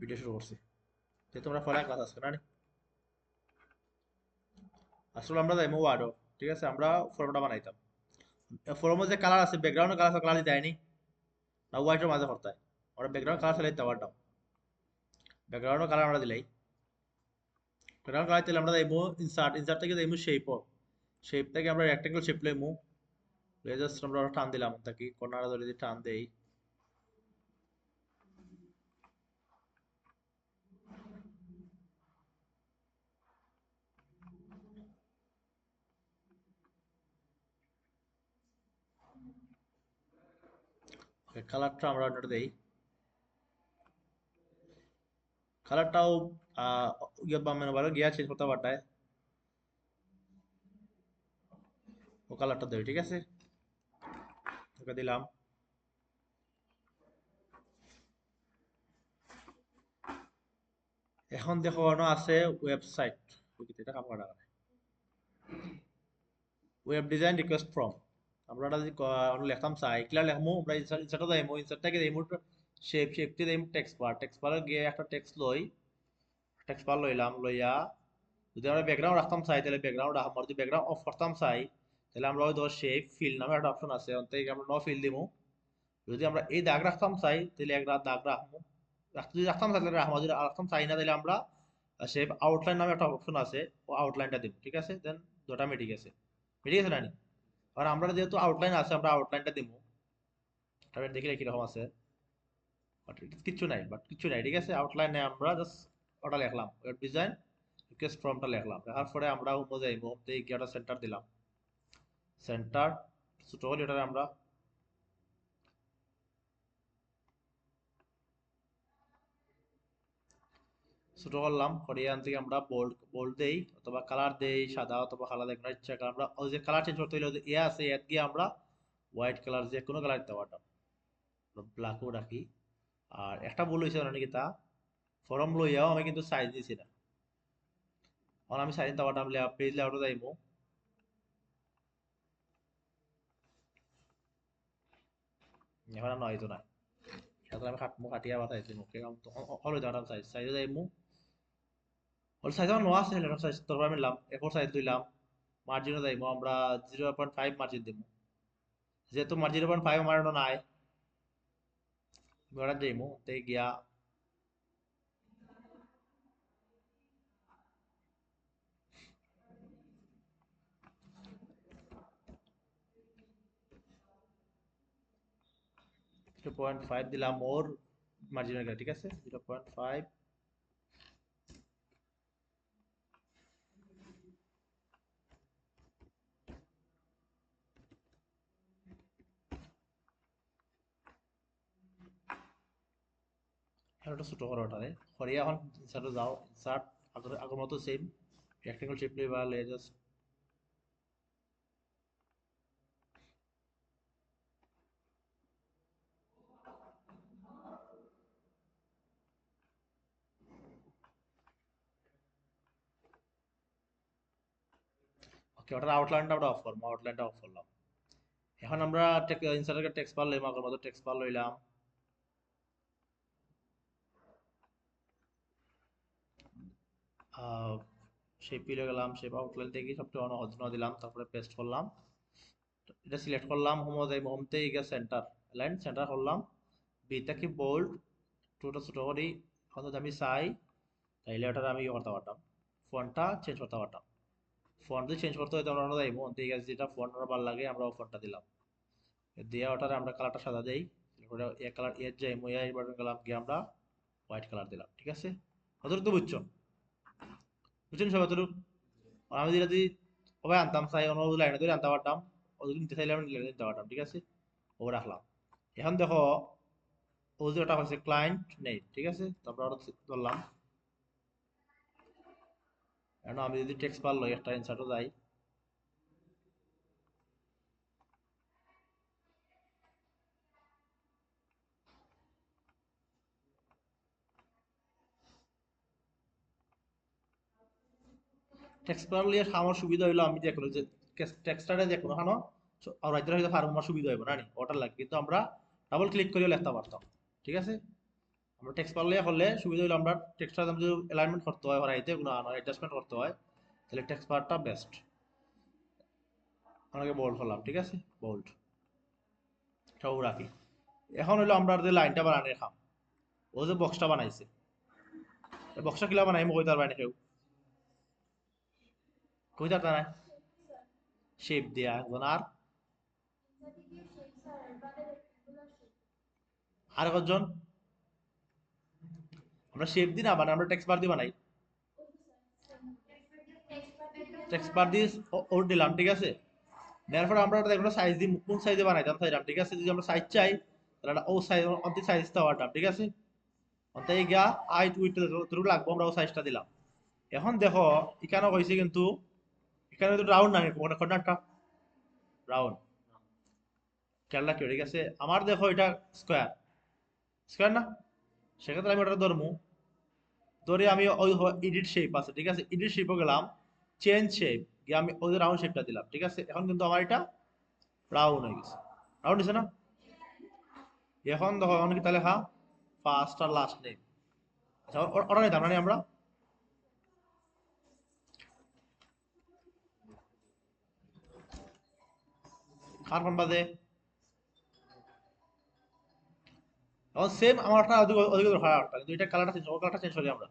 Video শুরু করছি। যে তোমরা পড়া ক্লাস আজকে না নি? আসলে আমরা যাইমু ওয়ার্ডও। ঠিক আছে, আমরা ফর্মটা বানাইতাম। ফর্মের যে কালার আছে, ব্যাকগ্রাউন্ডের কালার কালার দেয়নি না, হোয়াইটের মাঝে পড়তায়। আমরা ব্যাকগ্রাউন্ড কালার চালাই দিতে পারতাম। ব্যাকগ্রাউন্ডের কালার আমরা দিলাই। ব্যাকগ্রাউন্ড কালার দিলে আমরা যাইমু ইনসার্ট থেকে যাইমু শেপ থেকে আমরা রেক্টেঙ্গল শেপ লইমু। জাস্ট আমরা টান দিলাম তাকে কর্নার ধরে যদি টান দেই, কালারটা আমরা ওটা দেই। কালারটাও ইয়ে বাম মেনু বারে গিয়া চেঞ্জ করতে পারতায়। ও কালারটা দেই, ঠিক আছে, ওকে দিলাম। এখন দেখো আছে ওয়েবসাইট, এটা কাম করা ওয়েব ডিজাইন রিকোয়েস্ট ফর্ম। আমরা যদি লিখতাম চাই ক্লিয়ার লিখমু, আমরা ইনসার্টে যাইমু, ইনসার্ট থেকে যাইমু শেপটি যাইমু টেক্সট বার গিয়ে একটা টেক্সট লই, টেক্সট বার লইলাম, লইয়া যদি আমরা ব্যাকগ্রাউন্ড রাখতাম চাই তাহলে ব্যাকগ্রাউন্ড রাখবো, আর যদি ব্যাকগ্রাউন্ড অফ করতাম চাই তাহলে আমরা ওই ধর শেপ ফিল নামে একটা অপশন আছে, ওখান থেকে আমরা নো ফিল দিমু। যদি আমরা এই দাগ রাখতাম চাই তাহলে এক দাগ রাখবো, যদি রাখতাম চাই তাহলে রাখবো, যদি রাখতাম চাই না তাহলে আমরা শেপ আউটলাইন নামে একটা অপশন আছে, ও আউটলাইনটা দিব, ঠিক আছে, দেন দুটা মিটে গেছে। মিটে গেছে না নি? আর আমরা যেহেতু আউটলাইন আছে আমরা আউটলাইনটা দিব, তারপরে দেখলে কিরকম আছে। বাট কিচ্ছু নাই, ঠিক আছে, আউটলাইনে আমরা জাস্ট ওটা লিখলাম, ওয়েব ডিজাইন রিকোয়েস্ট ফর্মটা লিখলাম, লেখার পরে আমরা হোমে যাইব, হোম থেকে গিয়ে একটা সেন্টার দিলাম, সেন্টার ছোট হলে এটারে আমরা ছোট করলাম, করে এখান থেকে আমরা বোল্ড বোল্ড দেই অথবা কালার দেই, সাদা অথবা কালা দেখতে ইচ্ছা করে আমরা ওই যে কালার চেঞ্জ করতে হলে যে এ আছে এর গিয়ে আমরা হোয়াইট কালার যে কোনো কালার দিতে পারতাম, ব্ল্যাকও রাখি। আর একটা ভুল হয়েছে নাকি তা, ফরম লইয়াও আমি কিন্তু সাইজ দিছি না। এখন আমি সাইজ দিতে পারতাম, পেজ লেআউটে যাইবো, এখন আর নয়তো না, এখন আমি খাটমু, খাটিয়া বাতাইছি মুখে হলো দাঁড়াম সাইজ সাইজে যাইমু, হল সাইজ আমার নোয়া আছে, সাইজ তোর আমি নিলাম, এরপর সাইজ দিলাম। মার্জিনও যাইবো আমরা 0.5 মার্জিন দিব, যেহেতু মার্জিন 0.5 আমার নাই, আমি ওটা যাইমু তে গিয়া 0.5 দিলাম ওর মার্জিনের গায়ে, ঠিক আছে, 0.5। আর ওটা ছোট করো ওটারে, করিয়া এখন ইনসার্টে যাও, ইনসার্ট আগের আগের মতো সেম রেক্টেঙ্গল শেপ লইবা, জাস্ট ওকে, ওটার আউটলাইনটা আমরা অফ করবো, আউটলাইনটা অফ করলাম। এখন আমরা ইনসার্টের টেক্সট বার লইলাম, আগের মতো টেক্সট বার লইলাম, শেপ পিলে গেলাম, শেপ আউটলাইন থেকে সবটা অন্য দিলাম, তারপরে পেস্ট করলাম, এটা সিলেক্ট করলাম, হোম যাই, হোম থেকে গিয়ে সেন্টার লাইন সেন্টার করলাম, বিটা কি বোল্ড ছোটো ছোটো করি। এখন যদি আমি চাই তাইলে ওটা আমি ইয়ে করতে পারতাম, ফন্টটা চেঞ্জ করতে পারতাম। ফন্ট যদি চেঞ্জ করতে হইতো আমরা যাইবো, ঠিক আছে, যেটা ফন্ট আমরা ভালো লাগে আমরা ফন্টটা দিলাম, দিয়ে ওটারে আমরা কালারটা সাদা দেই, এরপরে এ কালার এর যাই মইয়া এই বাটন গেলাম গিয়ে আমরা হোয়াইট কালার দিলাম, ঠিক আছে। অতটুকু তো বুঝছো, বুঝছেন সবাই অতটুকু? আমি যদি সবাই আনতাম চাই অন্য লাইনে ধরে আনতে পারতাম, ওদের নিতে চাইলে আমি নিতে পারতাম, ঠিক আছে, ও রাখলাম। এখন দেখো ও যে ওটা হচ্ছে ক্লায়েন্ট নেই, ঠিক আছে, তো আমরা ওটা ধরলাম। এখন আমি যদি টেক্সট বার লই, একটা ইনসার্টও যাই, টেক্সট বার লিয়ে আমার সুবিধা হইলো আমি যে কোনো যে টেক্সটারে যে কোনো হানো আর রাইটার হইতে পারবো, আমার সুবিধা হইব না নি ওটার লাগে, কিন্তু আমরা ডাবল ক্লিক করেও লিখতে পারতাম, ঠিক আছে। আমরা টেক্সট বার লইয়া করলে সুবিধা হলো আমরা টেক্সটটা যদি অ্যালাইনমেন্ট করতে হয় হরাইতে কোনো অ্যাডজাস্টমেন্ট করতে হয় তাহলে টেক্সট বারটা বেস্ট। আমাকে বোল্ড করলাম, ঠিক আছে, বোল্ড সব রাখি। এখন হলো আমরা যে লাইনটা বানানোর খাম, ও যে বক্সটা বানাইছে, বক্সটা কিলা বানাই মই কইতার বাইরে কেউ কইতার তা নাই শেপ দিয়া এখন আর কতজন আমরা শেপ দিই না বানাই, আমরা টেক্সট বার দিয়ে বানাই, টেক্সট বার দিয়ে ওর দিলাম, ঠিক আছে। দেওয়ার পরে আমরা একটা সাইজ দিই, কোন সাইজে বানাইতাম চাইলাম, ঠিক আছে। যদি আমরা সাইজ চাই তাহলে ও সাইজ অন্তি সাইজটা ওয়াটাম, ঠিক আছে। অন্তাই গিয়া আইট উইথ যতটুকু লাগবো আমরা ও সাইজটা দিলাম। এখন দেখো এখানে কইছে কিন্তু এখানে তো রাউন্ড না কর্নারটা রাউন্ড, খেয়াল রাখিও, ঠিক আছে। আমার দেখো এটা স্কোয়ার, স্কোয়ার না, সেক্ষেত্রে আমি ওটা ধরবো, ধরে আমি ওই এডিট শেপ আছে, ঠিক আছে, এডিট শেপও গেলাম, চেঞ্জ শেপ গিয়ে আমি ওই রাউন্ড শেপটা দিলাম, ঠিক আছে। এখন কিন্তু আমার এটা রাউন্ড হয়ে গেছে, রাউন্ড হয়েছে না। এখন দেখো এখন কি তাহলে হ্যাঁ ফার্স্ট আর লাস্ট নেই, আচ্ছা ওটা নিতাম মানে আমরা কার কোন বাদে এখন সেম আমারটা অধিক অধিক দরকার একটা, কিন্তু এটা কালারটা চেঞ্জ, ও কালারটা চেঞ্জ করি আমরা।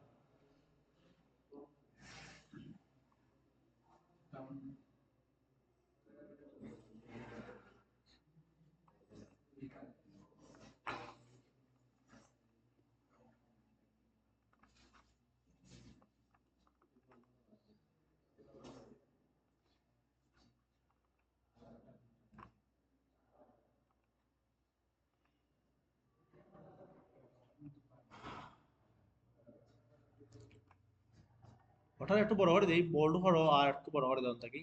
ওটা একটু বড় করে দিই, বোল্ড করো আর একটু বড় করে দাও থাকি।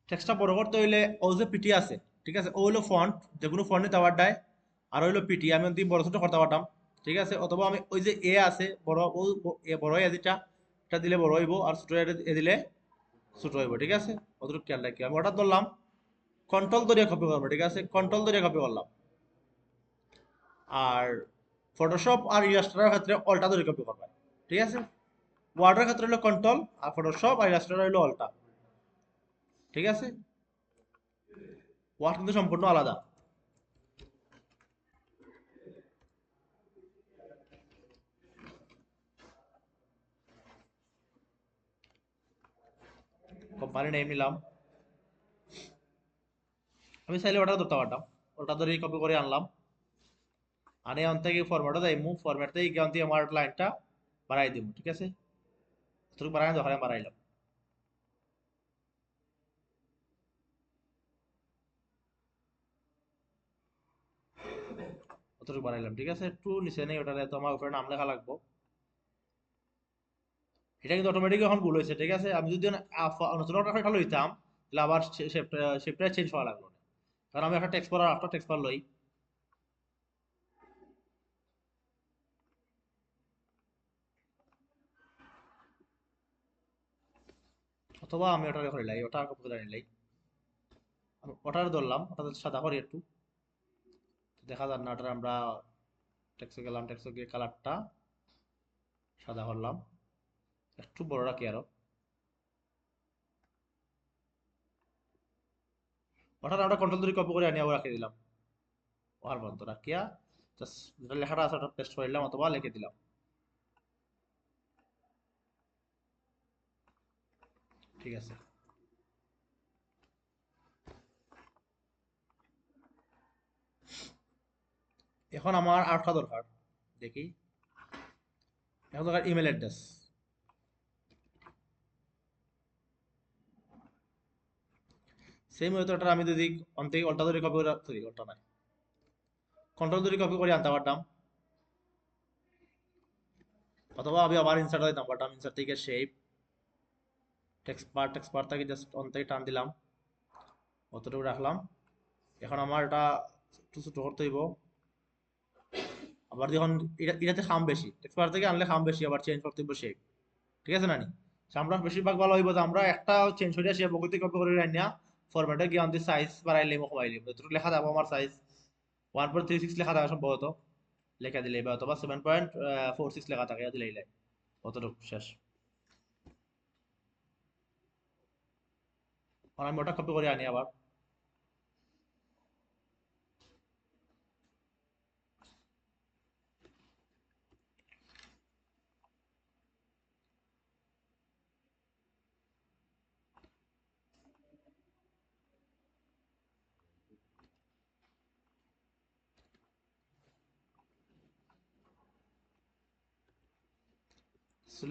টেক্সটটা বড় করতে হইলে ও যে পিটি আছে, ঠিক আছে, ও হইলো ফন্ট, যে কোনো ফন্ট নিতে পারটায়, আর হইলো পিটি আমি যদি বড় ছোট করতে পারতাম, ঠিক আছে। অথবা আমি ওই যে এ আছে বড়, ও এ বড় এ যেটা, এটা দিলে বড় হইব, আর ছোট এ দিলে ছোট হইব, ঠিক আছে। অতটুকু খেয়াল রাখি। আমি ওটা ধরলাম, কন্ট্রোল ধরে কপি করবো, ঠিক আছে, কন্ট্রোল ধরে কপি করলাম। আর ফটোশপ আর ইলাস্ট্রেটরের ক্ষেত্রে অল্টা ধরে কপি করবে, ঠিক আছে। ওয়ার্ডের ক্ষেত্রে হলো কন্ট্রোল, আর ফটোশপ আর ইলাস্ট্রেটর হলো অল্টা, ঠিক আছে। ওয়ার্ড কিন্তু সম্পূর্ণ আলাদা। কোম্পানি নেম নিলাম, আমি চাইলে ওটা ধরতে পারতাম, ওটা ধরে কপি করে আনলাম, আনে অন থেকে ফরম্যাটে যাইমু, ফরম্যাট থেকে গিয়ে অন্তি আমার লাইনটা বাড়াই দিব, ঠিক আছে। অতটুকু বাড়াই দরকার বাড়াইলাম, অতটুকু বাড়াইলাম, ঠিক আছে। একটু নিচে নেই, ওটা তো আমার উপরে নাম লেখা লাগবো। এটা কিন্তু অটোমেটিক এখন ভুল হয়েছে, ঠিক আছে। আমি যদি নতুন একটা লইতাম তাহলে আবার শেপটা চেঞ্জ করা লাগলো না, কারণ আমি একটা টেক্সট বার একটা টেক্সট বার লই। অথবা আমি ওটা করে লাই, ওটা কপি করে নিলাই, আমি ওটার ধরলাম, ওটা সাদা করি একটু, দেখা যাক না। ওটা আমরা টেক্সটে গেলাম, টেক্সটে গিয়ে কালারটা সাদা করলাম, একটু বড় রাখি আরো। ওটা আমরা কন্ট্রোল ধরে কপি করে আনি আবার রাখিয়ে দিলাম, ওয়ার বন্ধ রাখিয়া জাস্ট যেটা লেখাটা আছে ওটা পেস্ট করে দিলাম অথবা লিখে দিলাম, ঠিক আছে। এখন আমার আরেকটা দরকার, দেখি, এখন দরকার ইমেল অ্যাড্রেস। সেই মেথডটা আমি যদি অন থেকে অল্টা ধরে কপি করে, সরি অল্টা নাই, কন্ট্রোল ধরে কপি করে আনতে পারতাম, অথবা আমি আবার ইনসার্ট দিতাম পারতাম, ইনসার্ট থেকে শেপ টেক্সট বার থেকে জাস্ট অন থেকে টান দিলাম, অতটুকু রাখলাম। এখন আমার এটা একটু ছোট করতে হইব, আবার যখন এটাতে খাম বেশি, টেক্সট বার থেকে আনলে খাম বেশি, আবার চেঞ্জ করতে হইব শেপ, ঠিক আছে নানি। আমরা বেশিরভাগ ভালো হইব যে আমরা একটা চেঞ্জ হইয়া সে বগতি কপি করে রান্না ফরম্যাটে গিয়ে আমাদের সাইজ বাড়াইলে কমাইলে যতটুকু লেখা যাবো আমার সাইজ 1.36 লেখা যাবে সম্ভবত, লেখা দিলেই বা অথবা 7.46 লেখা থাকে দিলেই লাই অতটুকু শেষ। আর আমি ওটা কপি করে আনি আবার।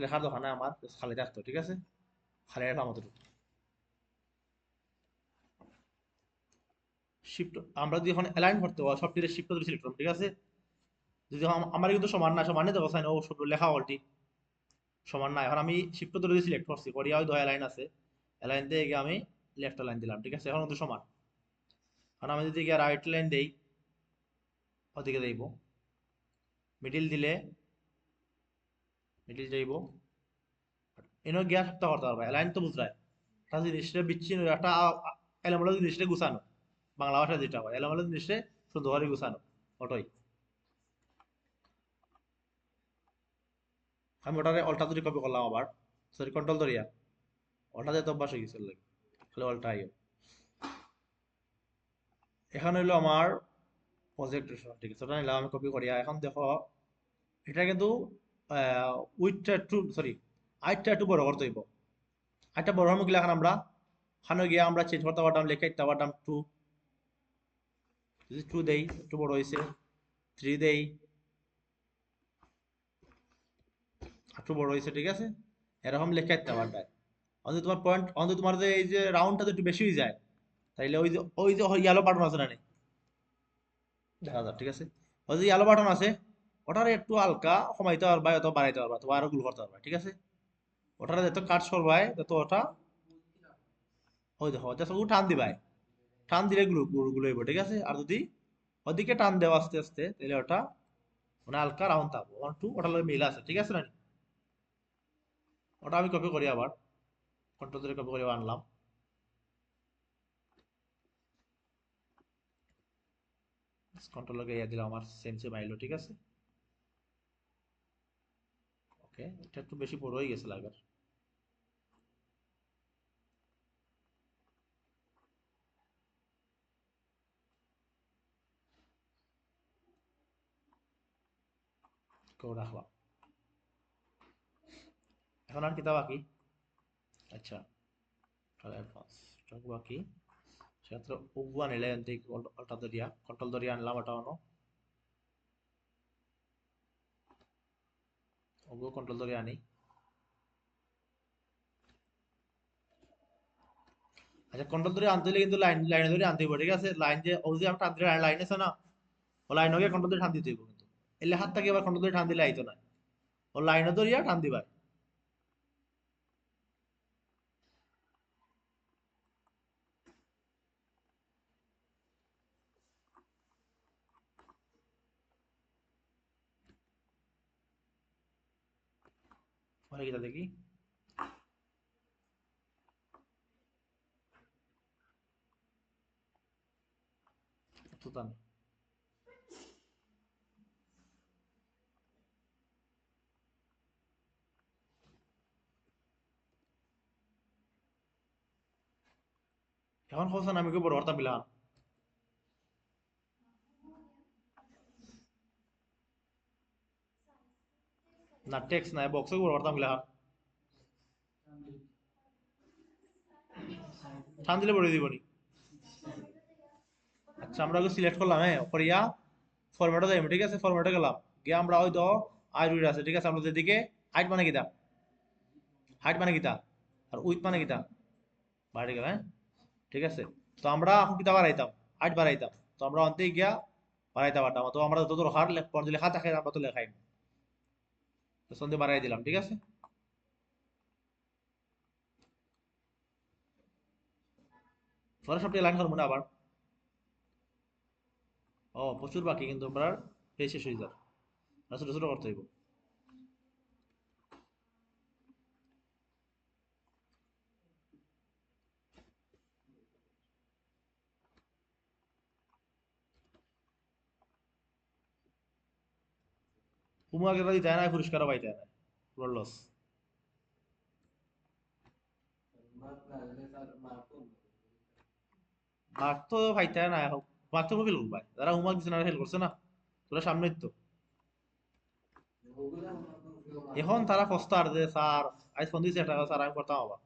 লেখার দোকানে আমার খালি থাকতো, ঠিক আছে, খালি রাখলাম অতটুকু। শিফট আমরা যদি এখন অ্যালাইন করতে হয় সবটিতে শিফট ধরে সিলেক্ট করব, ঠিক আছে। যদি আমার কিন্তু সমান না, সমানই দেবো সাইন ও সব লেখা অলটি সমান না। এখন আমি শিফট ধরে সিলেক্ট করছি, করিয়া ওই 2 লাইন আছে, লাইন দিয়ে গিয়ে আমি লেফট লাইন দিলাম, ঠিক আছে, এখন কিন্তু সমান। এখন আমি যদি গিয়ে রাইট লাইন দেই, ওদিকে যাইব, মিডিল দিলে মিডিল যাইব, এনে গিয়া সপ্তাহ করতে পারবা, লাইন তো বুঝরায় একটা জিনিসটা বিচ্ছিন্ন একটা এলোমেলো জিনিসটা গুছানো, বাংলা ভাষায় যেটা হয় এলোমেলো জিনিসটা সুন্দর করে গুছানো, ওটাই। আমি ওটারে অল্টা ধরে কপি করলাম আবার, সরি কন্ট্রোল ধরিয়া, অল্টা দিয়ে তো অভ্যাস হয়ে গেছে লাগে, খালি অল্টা আইও। এখন হইলো আমার প্রজেক্ট, ঠিক আছে, ওটা নিলাম আমি কপি করিয়া। এখন দেখো এটা কিন্তু উইথটা একটু সরি আইটটা একটু বড় করতে হইব। আইটটা বড় হওয়ার মুখে এখন আমরা খানে গিয়ে আমরা চেঞ্জ করতে পারতাম, লেখা দিতে পারতাম 2, যদি 2 দেই একটু বড় হয়েছে, 3 দেই একটু বড় হয়েছে, ঠিক আছে, এরকম লেখা দিতে পারতাম। অন্তত তোমার পয়েন্ট, অন্তত তোমার যে এই যে রাউন্ডটা একটু বেশি হয়ে যায়, তাইলে ওই যে ইয়ালো বাটন আছে না নি? দেখা যাক, ঠিক আছে, ওই যে ইয়ালো বাটন আছে, ওটারে একটু হালকা কমাইতে পারবা অথবা বাড়াইতে পারবা, তো আরো গুলো করতে পারবা, ঠিক আছে। ওটারে যত কাজ করবাই তত ওটা, ওই দেখো জাস্ট ও টান দিবাই, টান দিলে গুলো গুলো গুলো হইব, ঠিক আছে। আর যদি ওদিকে টান দেওয়া আস্তে আস্তে, তাহলে ওটা মানে হালকা রাউন্ড থাকবো, 1 2 ওটার লগে মিল আছে, ঠিক আছে না নি? ওটা আমি কপি করি আবার, কন্ট্রোল ধরে কপি করে আনলাম। কন্ট্রোল লগে ইয়া দিলাম, আমার সেম সেম আইলো, ঠিক আছে। ওকে, এটা একটু বেশি বড় হয়ে গেছে লাগার। কেউ রাখলাম। এখন আর কিতা বাকি? আচ্ছা, তাহলে অ্যাডভান্স বাকি সেক্ষেত্রে ওগুয়া নিলে এনতে অল্টা দরিয়া কন্ট্রোল দরিয়া আনলাম, ওটা আনো ওগুলো কন্ট্রোল দরিয়া আনি। আচ্ছা, কন্ট্রোল ধরে আনতে হলে কিন্তু লাইনে ধরে আনতে হইব, ঠিক আছে। লাইন যে ও যে আমরা টানতে লাইন আছে না, ও লাইন হোক কন্ট্রোল ধরে টান দিতে হইব কিন্তু। এলে হাত থেকে আবার কন্ট্রোল ধরে টান দিলে আইতো না, ও লাইনে ধরিয়া টান দিবা। পরে গিয়ে দেখি তো টান। এখন হোসেন আমি কি বড় হরতাম বিলান না, টেক্স নাই বক্সে বড় হরতাম বিলান, টান দিলে বড় দিবনি। আচ্ছা, আমরা ওকে সিলেক্ট করলাম, হ্যাঁ, করিয়া ফরম্যাটে যাইব, ঠিক আছে, ফরম্যাটে গেলাম, গিয়ে আমরা ওই তো আইরুইড আছে, ঠিক আছে, আমরা যেদিকে হাইট মানে কিতা, হাইট মানে কিতা, আর উইথ মানে কিতা, বাড়ি গেল, হ্যাঁ, ঠিক আছে। তো আমরা এখন কিতা বাড়াইতাম, হাইট বাড়াইতাম, তো আমরা অন্তে গিয়া বাড়াইতে পারতাম, তো আমরা যত হার পর্যন্ত লেখা থাকে আমরা তো লেখাই, তো সন্ধে বাড়াই দিলাম, ঠিক আছে। পরে সবটি লাইন করবো না আবার, ও প্রচুর বাকি কিন্তু আমরা পেয়ে শেষ হয়ে যাবে, ছোট ছোট করতে হইব। হোমওয়ার্ক এটা দিতে হয় না, পুরস্কারও পাইতে হয় না, পুরো লস। মার্ক তো পাইতে হয় না, মার্ক তো ফেল পায় যারা হোমওয়ার্ক দিচ্ছে না, ফেল করছে না, তোরা সামনে তো। এখন তারা পস্তার যে স্যার আজ ফোন দিয়েছে একটা স্যার আমি করতাম আবার।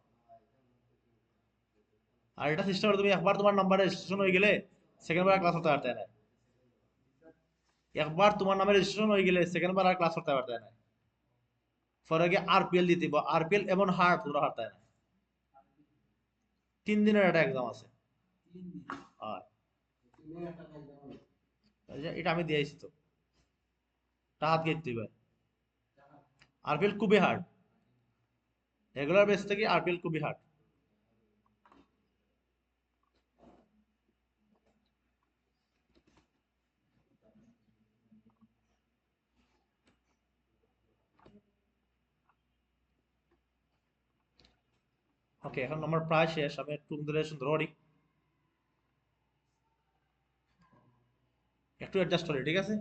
আর এটা সিস্টেম তুমি একবার তোমার নাম্বার রেজিস্ট্রেশন হয়ে গেলে সেকেন্ড বার ক্লাস করতে পারতে না। একবার তোমার নামে রেজিস্ট্রেশন হয়ে গেলে সেকেন্ড বার আর ক্লাস করতে পারতে না। পরে গিয়ে আরপিএল দিতে, আরপিএল এমন হার্ড তোমরা পারতে না। 3 দিনের একটা এক্সাম আছে। আর এটা আমি দিয়েছি তো, হাত গেতে ভাই। আরপিএল খুবই হার্ড, রেগুলার বেস থেকে আরপিএল খুবই হার্ড। ওকে, এখন আমার প্রায় শেষ, আমি একটু ধরে সুন্দর করি, একটু অ্যাডজাস্ট করি, ঠিক আছে?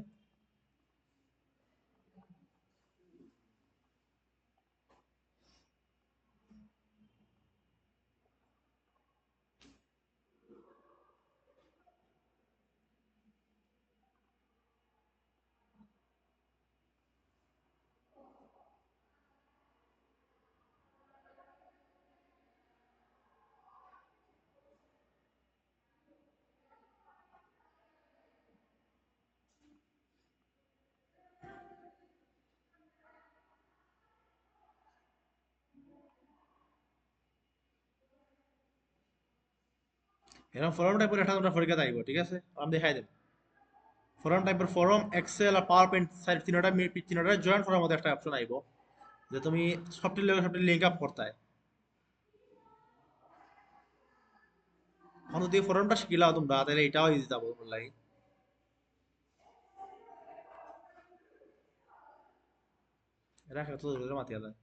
এরকম ফরম টাইপের একটা তোমরা পরীক্ষা আইব, ঠিক আছে? আমি দেখাই দেব। ফরম টাইপের ফরম, এক্সেল আর পাওয়ার পয়েন্ট সাইড তিনটা জয়েন্ট ফরমের মধ্যে একটা অপশন আইব, যে তুমি সবটি লিঙ্ক আপ করতে হয়। এখন যদি ফরমটা শিখিলাও তোমরা, তাহলে এটাও ইজি যাবো তোমার লাগে। এরা কত দূরে মাতিয়া যায়।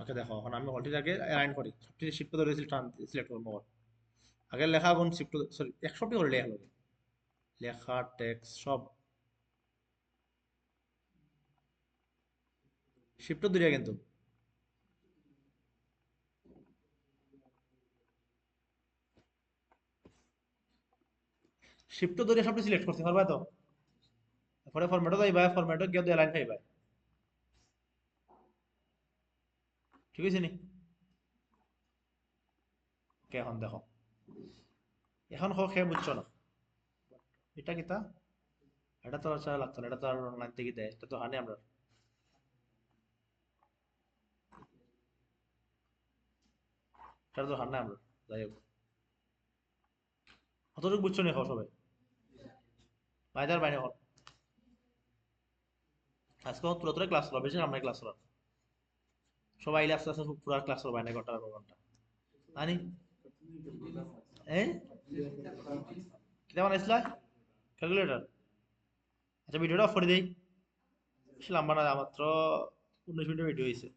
ওকে দেখো, এখন আমি অলটিটাকে অ্যালাইন করি, সবটি শিফট ধরে সিলেক্ট করবো। আগে লেখা কোন শিফট, সরি 100টি করে লেখা লাগে, লেখা টেক্সট সব শিফট ধরে কিন্তু। শিফট ধরে সবটি সিলেক্ট করতে পারবা তো। পরে ফরম্যাটও যাইবা, ফরম্যাটও গিয়ে অ্যালাইন খাইবা, ঠিক আছে নি? ওকে, এখন দেখো, এখন খেয়ে বুঝছো না এটা কিতা। এটা তো আচ্ছা লাগতো না, এটা তো আর অনলাইন থেকে দেয়, এটা তো হানি আমরা। এটা তো হার না আমরা। যাই হোক, কতটুকু বুঝছো নি খাও সবাই? বাইরে বাইরে হল। আজকে তুলে তুলে ক্লাস করা, বেশি আমরা ক্লাস করা, সবাই আইলে আস্তে আস্তে পুরো ক্লাস করবা না, ঘন্টা পর ঘন্টা আনি। এই কিতা বানাইছিলা? ক্যালকুলেটর? আচ্ছা, ভিডিওটা অফ করে দেই, বেশি লম্বা না, মাত্র 19 মিনিটের ভিডিও হয়েছে।